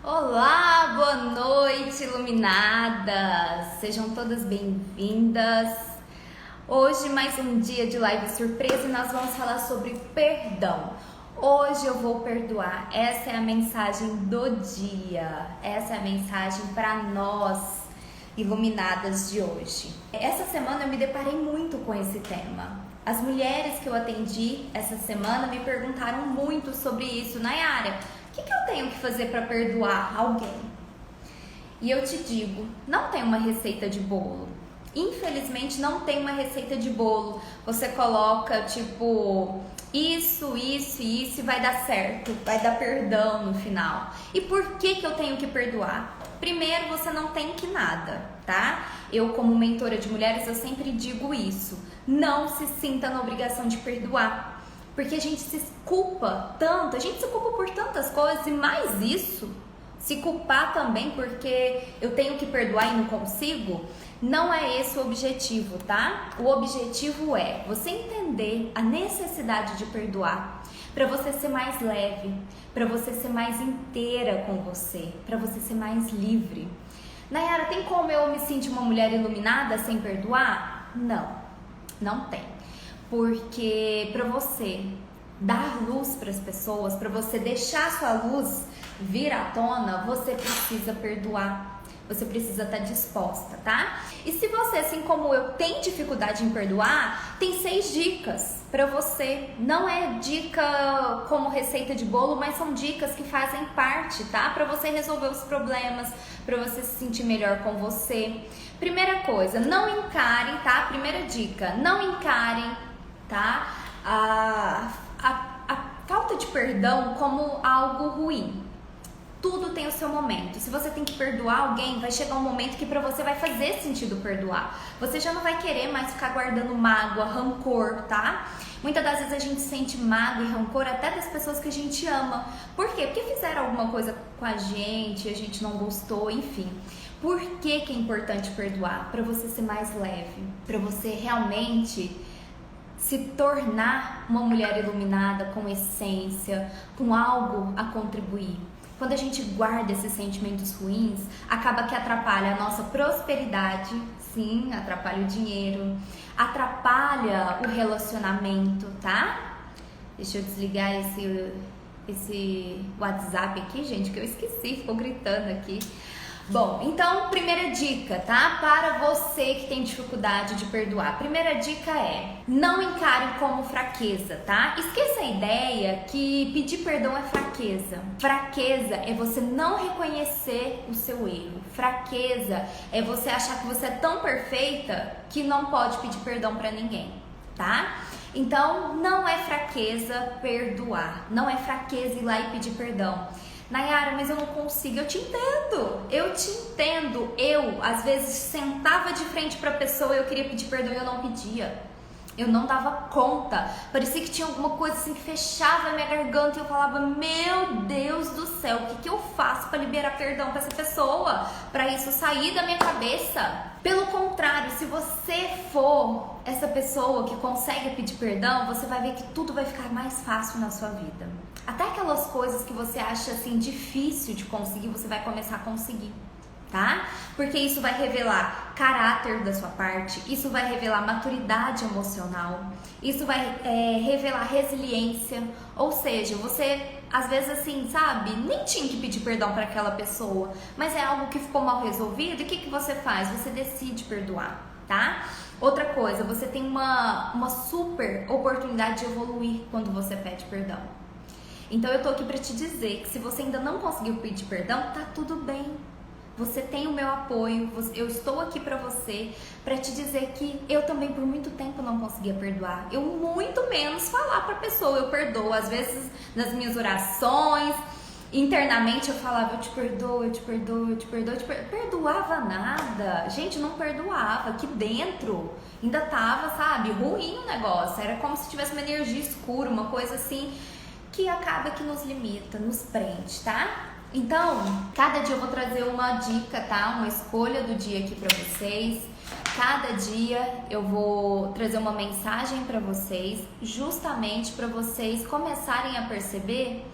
Olá, boa noite, iluminadas! Sejam todas bem-vindas. Hoje mais um dia de live surpresa e nós vamos falar sobre perdão. Hoje eu vou perdoar. Essa é a mensagem do dia. Essa é a mensagem para nós, iluminadas de hoje. Essa semana eu me deparei muito com esse tema. As mulheres que eu atendi essa semana me perguntaram muito sobre isso. Nayara, o que eu tenho que fazer para perdoar alguém? E eu te digo, não tem uma receita de bolo. Infelizmente não tem uma receita de bolo. Você coloca tipo isso e vai dar certo, vai dar perdão no final. E por que eu tenho que perdoar? Primeiro, você não tem que nada, tá? Eu, como mentora de mulheres, eu sempre digo isso. Não se sinta na obrigação de perdoar. Porque a gente se culpa tanto, a gente se culpa por tantas coisas e mais isso, se culpar também porque eu tenho que perdoar e não consigo, não é esse o objetivo, tá? O objetivo é você entender a necessidade de perdoar, para você ser mais leve, para você ser mais inteira com você, para você ser mais livre. Nayara, tem como eu me sentir uma mulher iluminada sem perdoar? Não, não tem. Porque para você dar luz para as pessoas, para você deixar sua luz vir à tona, você precisa perdoar. Você precisa estar disposta, tá? E se você, assim como eu, tem dificuldade em perdoar, tem 6 dicas para você. Não é dica como receita de bolo, mas são dicas que fazem parte, tá? Para você resolver os problemas, para você se sentir melhor com você. Primeira coisa, não encarem, tá? Primeira dica, não encarem, tá? A falta de perdão como algo ruim. Tudo tem o seu momento. Se você tem que perdoar alguém, vai chegar um momento que pra você vai fazer sentido perdoar. Você já não vai querer mais ficar guardando mágoa, rancor, tá? Muitas das vezes a gente sente mágoa e rancor até das pessoas que a gente ama. Por quê? Porque fizeram alguma coisa com a gente não gostou, enfim. Por que é importante perdoar? Pra você ser mais leve, pra você realmente se tornar uma mulher iluminada, com essência, com algo a contribuir. Quando a gente guarda esses sentimentos ruins, acaba que atrapalha a nossa prosperidade, sim, atrapalha o dinheiro, atrapalha o relacionamento, tá? Deixa eu desligar esse WhatsApp aqui, gente, que eu esqueci, ficou gritando aqui. Bom, então, primeira dica, tá? Para você que tem dificuldade de perdoar. Primeira dica é, não encare como fraqueza, tá? Esqueça a ideia que pedir perdão é fraqueza. Fraqueza é você não reconhecer o seu erro. Fraqueza é você achar que você é tão perfeita que não pode pedir perdão pra ninguém, tá? Então, não é fraqueza perdoar. Não é fraqueza ir lá e pedir perdão. Nayara, mas eu não consigo. Eu te entendo. Eu, às vezes, sentava de frente pra pessoa e eu queria pedir perdão e eu não pedia. Eu não dava conta. Parecia que tinha alguma coisa assim que fechava a minha garganta e eu falava, meu Deus do céu, o que eu faço pra liberar perdão pra essa pessoa? Pra isso sair da minha cabeça? Pelo contrário, se você for essa pessoa que consegue pedir perdão, você vai ver que tudo vai ficar mais fácil na sua vida. Até aquelas coisas que você acha assim difícil de conseguir, você vai começar a conseguir, tá? Porque isso vai revelar caráter da sua parte, isso vai revelar maturidade emocional, isso vai revelar resiliência, ou seja, você às vezes assim, sabe, nem tinha que pedir perdão para aquela pessoa, mas é algo que ficou mal resolvido, e o que você faz? Você decide perdoar, tá? Outra coisa, você tem uma super oportunidade de evoluir quando você pede perdão. Então eu tô aqui pra te dizer que se você ainda não conseguiu pedir perdão, tá tudo bem. Você tem o meu apoio, eu estou aqui pra você, pra te dizer que eu também por muito tempo não conseguia perdoar. Eu muito menos falar pra pessoa, eu perdoo. Às vezes nas minhas orações, internamente eu falava, eu te perdoo, eu te perdoo, eu te perdoo, eu te perdoo. Perdoava nada. Gente, não perdoava. Aqui dentro ainda tava, sabe, ruim o negócio. Era como se tivesse uma energia escura, uma coisa assim que acaba que nos limita, nos prende, tá? Então, cada dia eu vou trazer uma dica, tá? Uma escolha do dia aqui pra vocês. Cada dia eu vou trazer uma mensagem pra vocês, justamente pra vocês começarem a perceber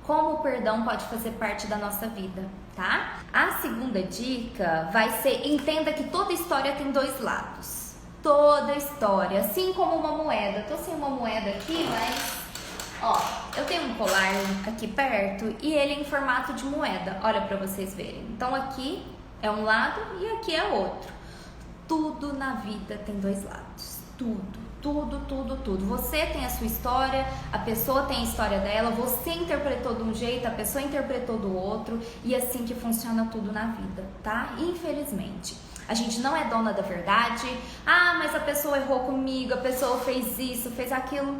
como o perdão pode fazer parte da nossa vida, tá? A segunda dica vai ser: entenda que toda história tem dois lados. Toda história, assim como uma moeda. Eu tô sem uma moeda aqui, mas ó, eu tenho um colar aqui perto e ele é em formato de moeda. Olha pra vocês verem. Então aqui é um lado e aqui é outro. Tudo na vida tem dois lados. Tudo. Você tem a sua história, a pessoa tem a história dela, você interpretou de um jeito, a pessoa interpretou do outro, e assim que funciona tudo na vida, tá? Infelizmente. A gente não é dona da verdade. Ah, mas a pessoa errou comigo, a pessoa fez isso, fez aquilo.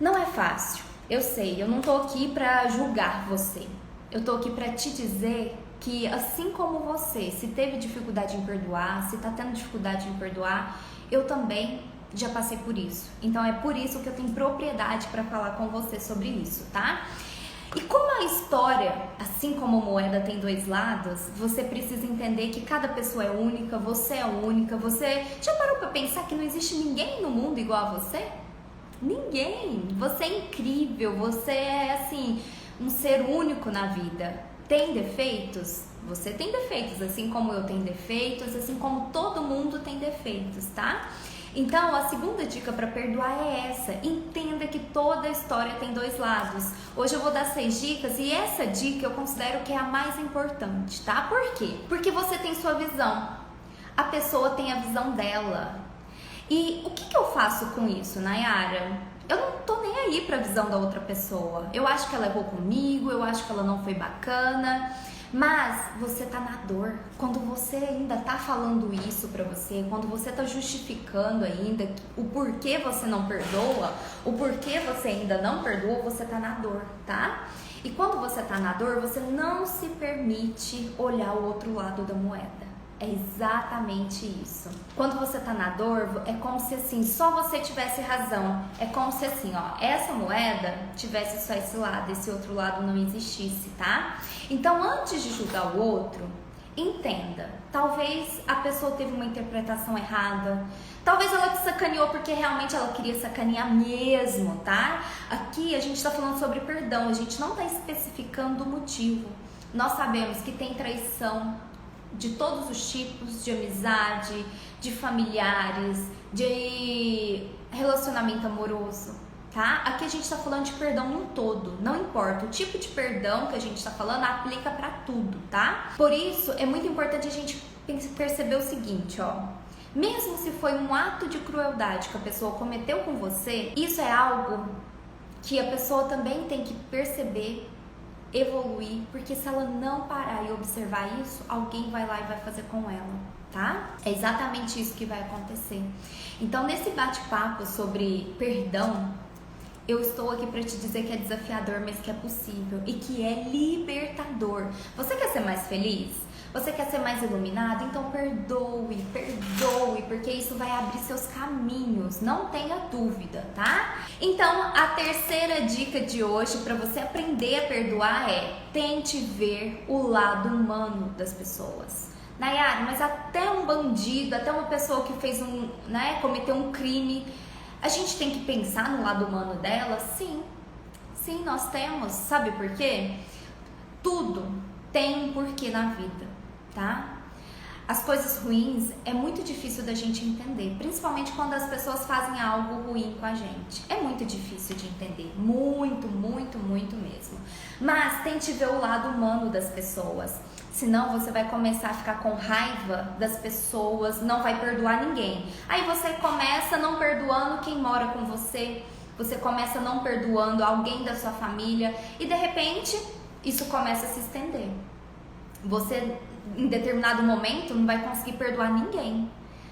Não é fácil, eu sei, eu não tô aqui pra julgar você. Eu tô aqui pra te dizer que assim como você, se teve dificuldade em perdoar, se tá tendo dificuldade em perdoar, eu também já passei por isso. Então é por isso que eu tenho propriedade para falar com você sobre isso, tá? E como a história, assim como a moeda tem dois lados, você precisa entender que cada pessoa é única, você é única. Você já parou para pensar que não existe ninguém no mundo igual a você? Ninguém! Você é incrível, você é assim, um ser único na vida. Tem defeitos? Você tem defeitos, assim como eu tenho defeitos, assim como todo mundo tem defeitos, tá? Então, a segunda dica para perdoar é essa: entenda que toda história tem dois lados. Hoje eu vou dar 6 dicas e essa dica eu considero que é a mais importante, tá? Por quê? Porque você tem sua visão, a pessoa tem a visão dela. E o que eu faço com isso, Nayara? Eu não tô nem aí pra visão da outra pessoa. Eu acho que ela errou comigo, eu acho que ela não foi bacana. Mas você tá na dor. Quando você ainda tá falando isso pra você, quando você tá justificando ainda o porquê você não perdoa, o porquê você ainda não perdoa, você tá na dor, tá? E quando você tá na dor, você não se permite olhar o outro lado da moeda. É exatamente isso. Quando você tá na dor, é como se assim, só você tivesse razão. É como se assim, ó, essa moeda tivesse só esse lado, esse outro lado não existisse, tá? Então, antes de julgar o outro, entenda. Talvez a pessoa teve uma interpretação errada. Talvez ela te sacaneou porque realmente ela queria sacanear mesmo, tá? Aqui a gente tá falando sobre perdão, a gente não tá especificando o motivo. Nós sabemos que tem traição de todos os tipos, de amizade, de familiares, de relacionamento amoroso, tá? Aqui a gente tá falando de perdão num todo, não importa, o tipo de perdão que a gente tá falando aplica pra tudo, tá? Por isso, é muito importante a gente perceber o seguinte, ó. Mesmo se foi um ato de crueldade que a pessoa cometeu com você, isso é algo que a pessoa também tem que perceber, evoluir, porque se ela não parar e observar isso, alguém vai lá e vai fazer com ela, tá? É exatamente isso que vai acontecer. Então, nesse bate-papo sobre perdão, eu estou aqui para te dizer que é desafiador, mas que é possível e que é libertador. Você quer ser mais feliz? Você quer ser mais iluminado? Então perdoe, porque isso vai abrir seus caminhos, não tenha dúvida, tá? Então, a terceira dica de hoje para você aprender a perdoar é: tente ver o lado humano das pessoas. Nayara, mas até um bandido, até uma pessoa que fez cometeu um crime, a gente tem que pensar no lado humano dela? Sim, nós temos. Sabe por quê? Tudo tem um porquê na vida, tá? As coisas ruins é muito difícil da gente entender, principalmente quando as pessoas fazem algo ruim com a gente. É muito difícil de entender, muito mesmo. Mas tente ver o lado humano das pessoas, senão você vai começar a ficar com raiva das pessoas, não vai perdoar ninguém. Aí você começa não perdoando quem mora com você, você começa não perdoando alguém da sua família e de repente isso começa a se estender. Você, em determinado momento, não vai conseguir perdoar ninguém,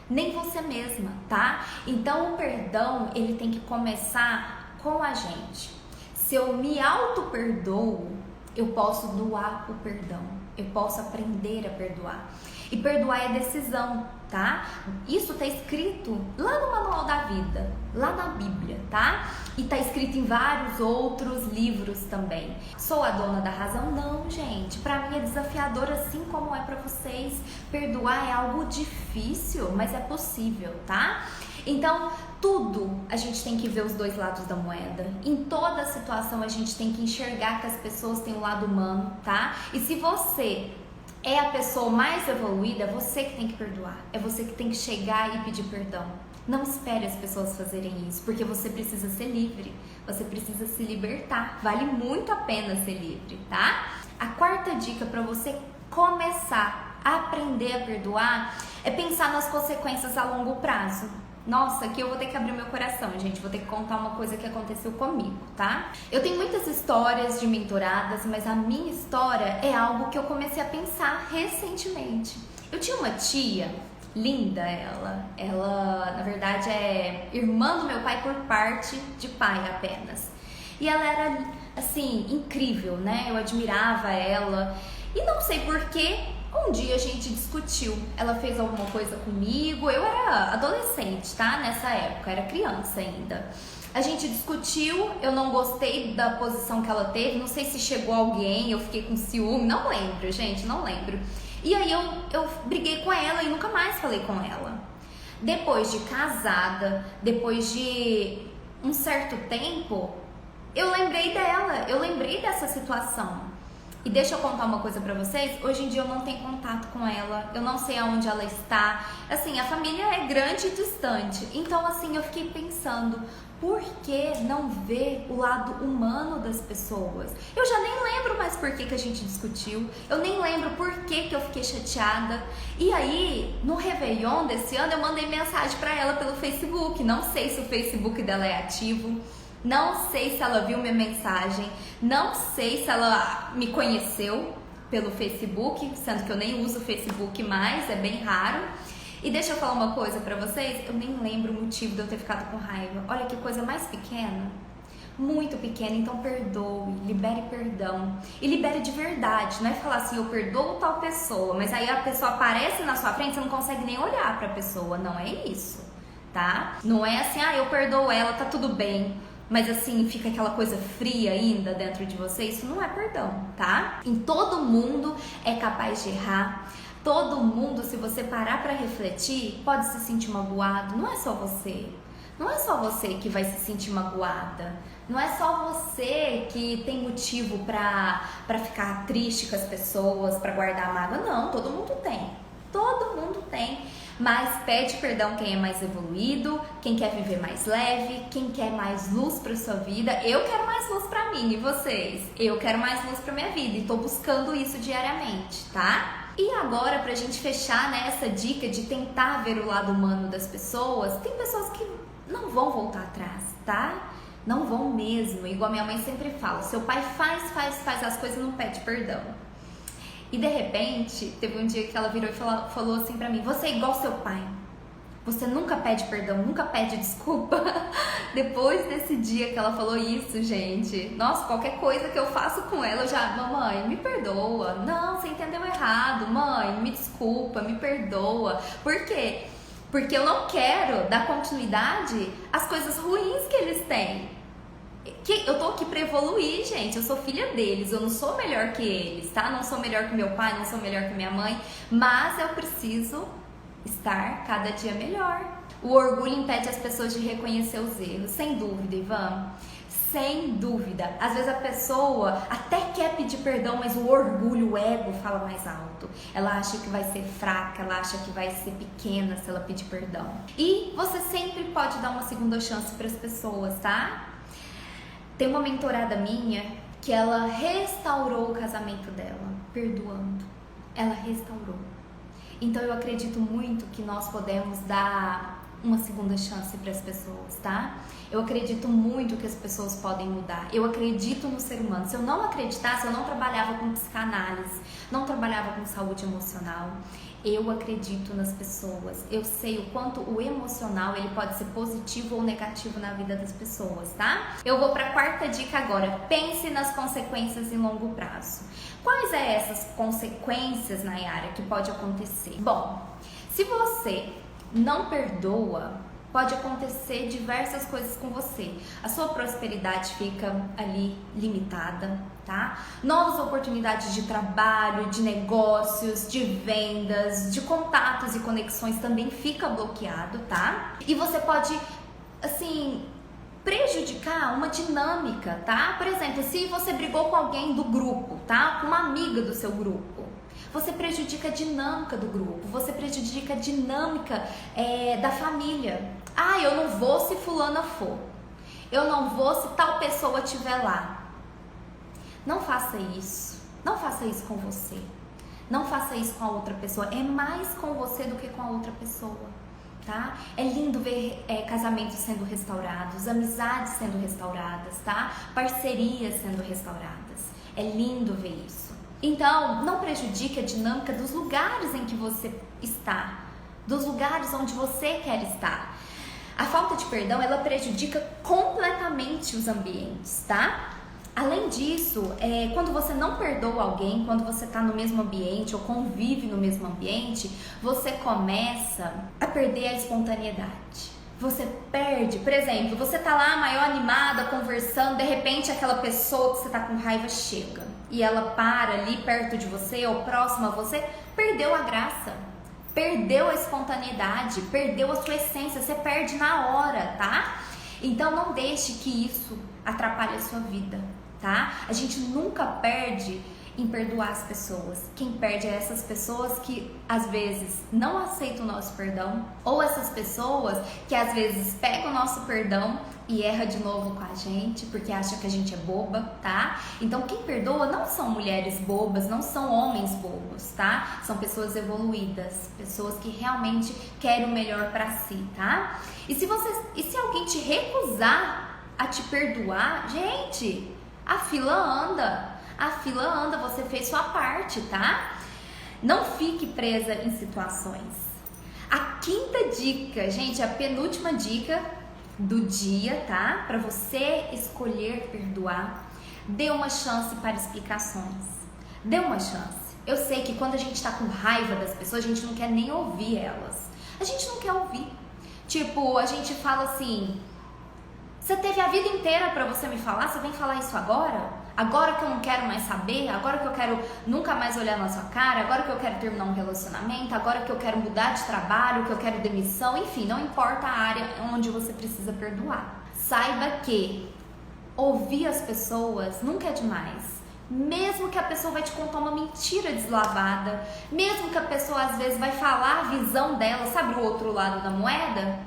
nem você mesma, tá? Então o perdão, ele tem que começar com a gente. Se eu me auto-perdoo, eu posso doar o perdão, eu posso aprender a perdoar. E perdoar é decisão, tá? Isso tá escrito lá no Manual da Vida, lá na Bíblia, tá? E tá escrito em vários outros livros também. Sou a dona da razão? Não, gente. Pra mim é desafiador, assim como é pra vocês. Perdoar é algo difícil, mas é possível, tá? Então, tudo a gente tem que ver os dois lados da moeda. Em toda situação a gente tem que enxergar que as pessoas têm um lado humano, tá? E se você é a pessoa mais evoluída, é você que tem que perdoar. É você que tem que chegar e pedir perdão. Não espere as pessoas fazerem isso, porque você precisa ser livre. Você precisa se libertar. Vale muito a pena ser livre, tá? A quarta dica para você começar a aprender a perdoar é pensar nas consequências a longo prazo. Nossa, aqui eu vou ter que abrir meu coração, gente. Vou ter que contar uma coisa que aconteceu comigo, tá? Eu tenho muitas histórias de mentoradas, mas a minha história é algo que eu comecei a pensar recentemente. Eu tinha uma tia, linda ela na verdade é irmã do meu pai por parte de pai apenas. E ela era, assim, incrível, né? Eu admirava ela e não sei porquê. Um dia a gente discutiu, ela fez alguma coisa comigo, eu era adolescente, tá? Nessa época, era criança ainda. A gente discutiu, eu não gostei da posição que ela teve, não sei se chegou alguém, eu fiquei com ciúme, não lembro, gente, não lembro. E aí eu briguei com ela e nunca mais falei com ela. Depois de casada, depois de um certo tempo, eu lembrei dela, eu lembrei dessa situação. E deixa eu contar uma coisa pra vocês, hoje em dia eu não tenho contato com ela, eu não sei aonde ela está. Assim, a família é grande e distante, então assim, eu fiquei pensando, por que não ver o lado humano das pessoas? Eu já nem lembro mais por que a gente discutiu, eu nem lembro por que eu fiquei chateada. E aí, no Réveillon desse ano, eu mandei mensagem pra ela pelo Facebook, não sei se o Facebook dela é ativo. Não sei se ela viu minha mensagem, não sei se ela me conheceu pelo Facebook, sendo que eu nem uso o Facebook mais, é bem raro. E deixa eu falar uma coisa pra vocês, eu nem lembro o motivo de eu ter ficado com raiva. Olha que coisa mais pequena, muito pequena, então perdoe, libere perdão. E libere de verdade, não é falar assim, eu perdoo tal pessoa, mas aí a pessoa aparece na sua frente, você não consegue nem olhar pra pessoa, não é isso, tá? Não é assim, eu perdoo ela, tá tudo bem. Mas assim, fica aquela coisa fria ainda dentro de você, isso não é perdão, tá? Em todo mundo é capaz de errar. Todo mundo, se você parar pra refletir, pode se sentir magoado. Não é só você. Não é só você que vai se sentir magoada. Não é só você que tem motivo pra ficar triste com as pessoas, pra guardar mágoa. Não, todo mundo tem. Todo mundo tem. Mas pede perdão quem é mais evoluído, quem quer viver mais leve, quem quer mais luz para sua vida. Eu quero mais luz para mim, e vocês? Eu quero mais luz para minha vida e tô buscando isso diariamente, tá? E agora, pra gente fechar, né, essa dica de tentar ver o lado humano das pessoas, tem pessoas que não vão voltar atrás, tá? Não vão mesmo, igual minha mãe sempre fala, seu pai faz as coisas e não pede perdão. E de repente, teve um dia que ela virou e falou assim pra mim, você é igual seu pai, você nunca pede perdão, nunca pede desculpa. Depois desse dia que ela falou isso, gente, nossa, qualquer coisa que eu faço com ela, eu já, mamãe, me perdoa, não, você entendeu errado, mãe, me desculpa, me perdoa. Por quê? Porque eu não quero dar continuidade às coisas ruins que eles têm. Eu tô aqui pra evoluir, gente, eu sou filha deles, eu não sou melhor que eles, tá? Não sou melhor que meu pai, não sou melhor que minha mãe, mas eu preciso estar cada dia melhor. O orgulho impede as pessoas de reconhecer os erros, sem dúvida, Ivan, sem dúvida. Às vezes a pessoa até quer pedir perdão, mas o orgulho, o ego fala mais alto. Ela acha que vai ser fraca, ela acha que vai ser pequena se ela pedir perdão. E você sempre pode dar uma segunda chance para as pessoas, tá? Tem uma mentorada minha que ela restaurou o casamento dela, perdoando. Ela restaurou. Então eu acredito muito que nós podemos dar uma segunda chance para as pessoas, tá? Eu acredito muito que as pessoas podem mudar. Eu acredito no ser humano. Se eu não acreditasse, eu não trabalhava com psicanálise, não trabalhava com saúde emocional. Eu acredito nas pessoas. Eu sei o quanto o emocional ele pode ser positivo ou negativo na vida das pessoas, tá? Eu vou para a quarta dica agora. Pense nas consequências em longo prazo. Quais são essas consequências, Nayara, que pode acontecer? Bom, se você não perdoa, pode acontecer diversas coisas com você. A sua prosperidade fica ali limitada. tá? Novas oportunidades de trabalho, de negócios, de vendas, de contatos e conexões também fica bloqueado, tá? E você pode, assim, prejudicar uma dinâmica, tá? Por exemplo, se você brigou com alguém do grupo, tá? Com uma amiga do seu grupo, você prejudica a dinâmica do grupo, você prejudica a dinâmica da família. Ah, eu não vou se fulana for, eu não vou se tal pessoa estiver lá. Não faça isso, não faça isso com você, não faça isso com a outra pessoa, é mais com você do que com a outra pessoa, tá? É lindo ver casamentos sendo restaurados, amizades sendo restauradas, tá? Parcerias sendo restauradas, é lindo ver isso. Então, não prejudique a dinâmica dos lugares em que você está, dos lugares onde você quer estar. A falta de perdão, ela prejudica completamente os ambientes, tá? Além disso, quando você não perdoa alguém, quando você está no mesmo ambiente ou convive no mesmo ambiente, você começa a perder a espontaneidade. Você perde, por exemplo, você tá lá maior animada, conversando, de repente aquela pessoa que você tá com raiva chega e ela para ali perto de você ou próxima a você, perdeu a graça, perdeu a espontaneidade, perdeu a sua essência, você perde na hora, tá? Então não deixe que isso atrapalhe a sua vida, tá? A gente nunca perde em perdoar as pessoas. Quem perde é essas pessoas que às vezes não aceitam o nosso perdão, ou essas pessoas que às vezes pegam o nosso perdão e erra de novo com a gente porque acha que a gente é boba, tá? Então quem perdoa não são mulheres bobas, não são homens bobos, tá? São pessoas evoluídas, pessoas que realmente querem o melhor pra si, tá? E se alguém te recusar a te perdoar, gente, a fila anda. A fila anda, você fez sua parte, tá? Não fique presa em situações. A quinta dica, gente, a penúltima dica do dia, tá? Para você escolher perdoar, dê uma chance para explicações. Dê uma chance. Eu sei que quando a gente tá com raiva das pessoas, a gente não quer nem ouvir elas. A gente não quer ouvir. Tipo, a gente fala assim: você teve a vida inteira para você me falar, você vem falar isso agora? Agora que eu não quero mais saber, agora que eu quero nunca mais olhar na sua cara, agora que eu quero terminar um relacionamento, agora que eu quero mudar de trabalho, que eu quero demissão, enfim, não importa a área onde você precisa perdoar. Saiba que ouvir as pessoas nunca é demais. Mesmo que a pessoa vai te contar uma mentira deslavada, mesmo que a pessoa às vezes vai falar a visão dela, sabe o outro lado da moeda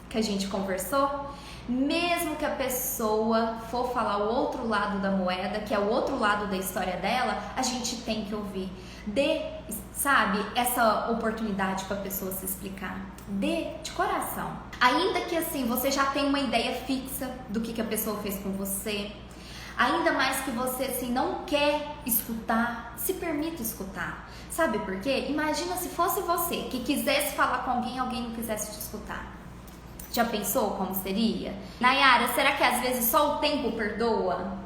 que a gente conversou? Mesmo que a pessoa for falar o outro lado da moeda, que é o outro lado da história dela, a gente tem que ouvir. Dê, sabe, essa oportunidade para a pessoa se explicar. Dê de coração. Ainda que assim, você já tem uma ideia fixa do que a pessoa fez com você, ainda mais que você assim não quer escutar, se permita escutar. Sabe por quê? Imagina se fosse você que quisesse falar com alguém e alguém não quisesse te escutar. Já pensou como seria? Nayara, será que às vezes só o tempo perdoa?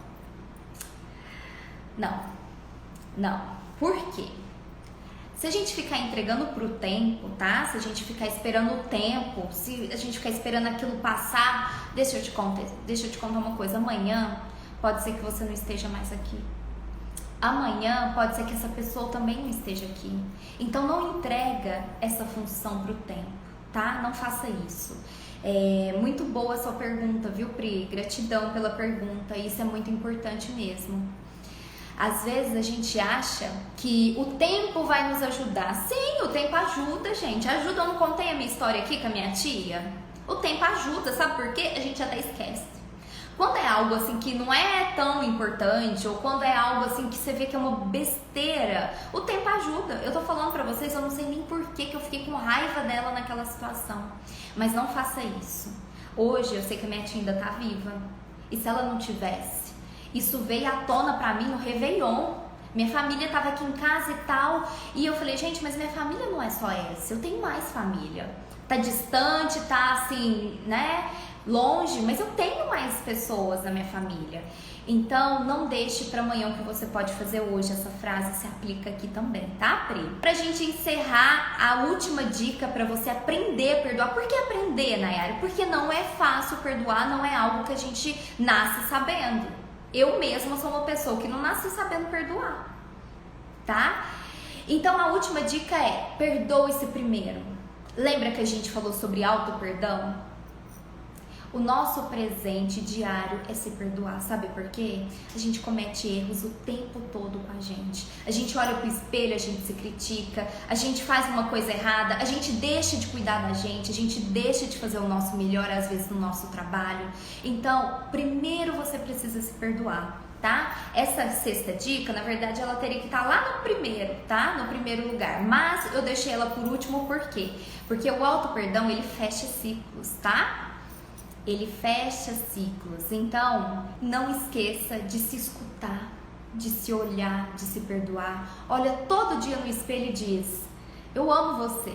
Não. Não. Por quê? Se a gente ficar entregando pro tempo, tá? Se a gente ficar esperando o tempo, se a gente ficar esperando aquilo passar, deixa eu te contar uma coisa. Amanhã pode ser que você não esteja mais aqui. Amanhã pode ser que essa pessoa também não esteja aqui. Então não entrega essa função pro tempo, tá? Não faça isso. Muito boa a sua pergunta, viu, Pri? Gratidão pela pergunta, isso é muito importante mesmo. Às vezes a gente acha que o tempo vai nos ajudar. Sim, o tempo ajuda, gente. Ajuda, eu não contei a minha história aqui com a minha tia? O tempo ajuda, sabe por quê? A gente até esquece. Quando é algo assim que não é tão importante, ou quando é algo assim que você vê que é uma besteira, o tempo ajuda. Eu tô falando pra vocês, eu não sei nem por que eu fiquei com raiva dela naquela situação. Mas não faça isso. Hoje eu sei que a minha tia ainda tá viva. E se ela não tivesse? Isso veio à tona pra mim no Réveillon. Minha família tava aqui em casa e tal. E eu falei, gente, mas minha família não é só essa. Eu tenho mais família. Tá distante, tá assim, né? Longe, mas eu tenho mais pessoas na minha família. Então, não deixe para amanhã o que você pode fazer hoje. Essa frase se aplica aqui também, tá, Pri? Pra gente encerrar, a última dica para você aprender a perdoar. Por que aprender, Nayara? Porque não é fácil perdoar, não é algo que a gente nasce sabendo. Eu mesma sou uma pessoa que não nasci sabendo perdoar, tá? Então a última dica é: perdoe-se primeiro. Lembra que a gente falou sobre auto-perdão? O nosso presente diário é se perdoar. Sabe por quê? A gente comete erros o tempo todo com a gente. A gente olha pro espelho, a gente se critica, a gente faz uma coisa errada, a gente deixa de cuidar da gente, a gente deixa de fazer o nosso melhor, às vezes, no nosso trabalho. Então, primeiro você precisa se perdoar, tá? Essa sexta dica, na verdade, ela teria que estar lá no primeiro, tá? No primeiro lugar. Mas eu deixei ela por último, por quê? Porque o auto-perdão, ele fecha ciclos, tá? Ele fecha ciclos. Então, não esqueça de se escutar, de se olhar, de se perdoar. Olha todo dia no espelho e diz: eu amo você.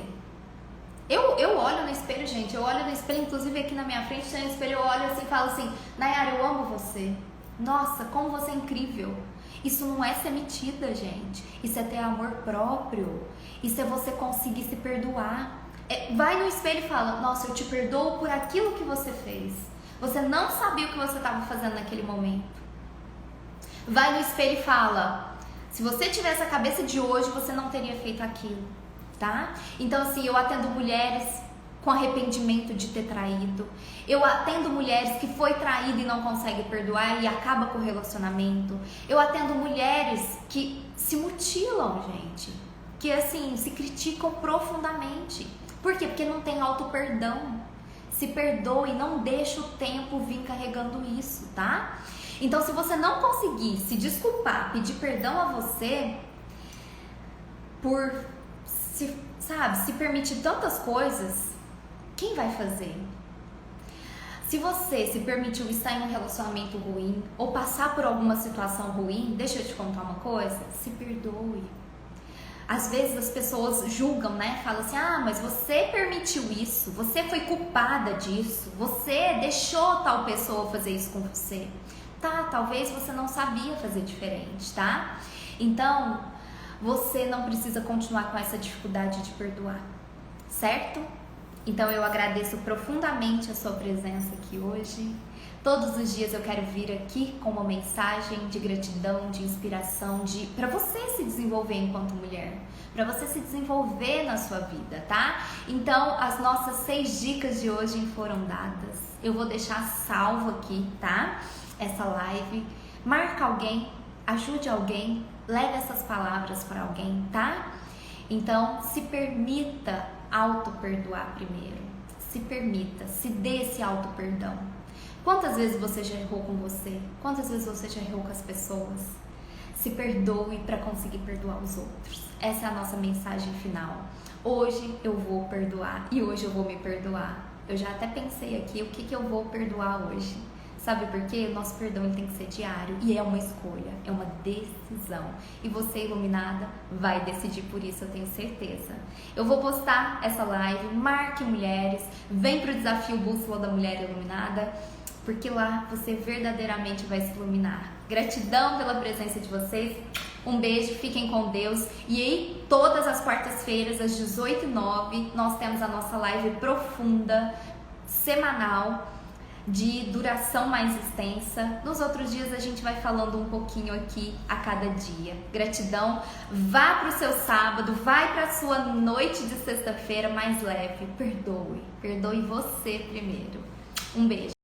Eu olho no espelho, gente. Eu olho no espelho, inclusive aqui na minha frente tem um espelho. Eu olho assim e falo assim: Nayara, eu amo você. Nossa, como você é incrível. Isso não é ser metida, gente. Isso é ter amor próprio. Isso é você conseguir se perdoar. Vai no espelho e fala: nossa, eu te perdoo por aquilo que você fez. Você não sabia o que você estava fazendo naquele momento. Vai no espelho e fala: se você tivesse a cabeça de hoje, você não teria feito aquilo, tá? Então, assim, eu atendo mulheres com arrependimento de ter traído. Eu atendo mulheres que foi traída e não consegue perdoar e acaba com o relacionamento. Eu atendo mulheres que se mutilam, gente. Que, assim, se criticam profundamente. Por quê? Porque não tem auto-perdão. Se perdoe, não deixa o tempo vir carregando isso, tá? Então, se você não conseguir se desculpar, pedir perdão a você por, se permitir tantas coisas, quem vai fazer? Se você se permitiu estar em um relacionamento ruim ou passar por alguma situação ruim, deixa eu te contar uma coisa, se perdoe. Às vezes as pessoas julgam, né? Falam assim: ah, mas você permitiu isso, você foi culpada disso, você deixou tal pessoa fazer isso com você. Tá, talvez você não sabia fazer diferente, tá? Então, você não precisa continuar com essa dificuldade de perdoar, certo? Então eu agradeço profundamente a sua presença aqui hoje. Todos os dias eu quero vir aqui com uma mensagem de gratidão, de inspiração, para você se desenvolver enquanto mulher, para você se desenvolver na sua vida, tá? Então as nossas 6 dicas de hoje foram dadas. Eu vou deixar salvo aqui, tá? Essa live. Marca alguém, ajude alguém, leve essas palavras para alguém, tá? Então se permita auto-perdoar primeiro. Se permita, se dê esse auto-perdão. Quantas vezes você já errou com você? Quantas vezes você já errou com as pessoas? Se perdoe para conseguir perdoar os outros. Essa é a nossa mensagem final. Hoje eu vou perdoar e hoje eu vou me perdoar. Eu já até pensei aqui o que eu vou perdoar hoje. Sabe por quê? O nosso perdão ele tem que ser diário e é uma escolha, é uma decisão. E você, iluminada, vai decidir por isso, eu tenho certeza. Eu vou postar essa live, marque mulheres, vem pro desafio Bússola da Mulher Iluminada, porque lá você verdadeiramente vai se iluminar. Gratidão pela presença de vocês, um beijo, fiquem com Deus. E aí, todas as quartas-feiras, às 18h09, nós temos a nossa live profunda, semanal, de duração mais extensa. Nos outros dias a gente vai falando um pouquinho aqui a cada dia. Gratidão, vá pro seu sábado, vai pra sua noite de sexta-feira mais leve. Perdoe você primeiro. Um beijo.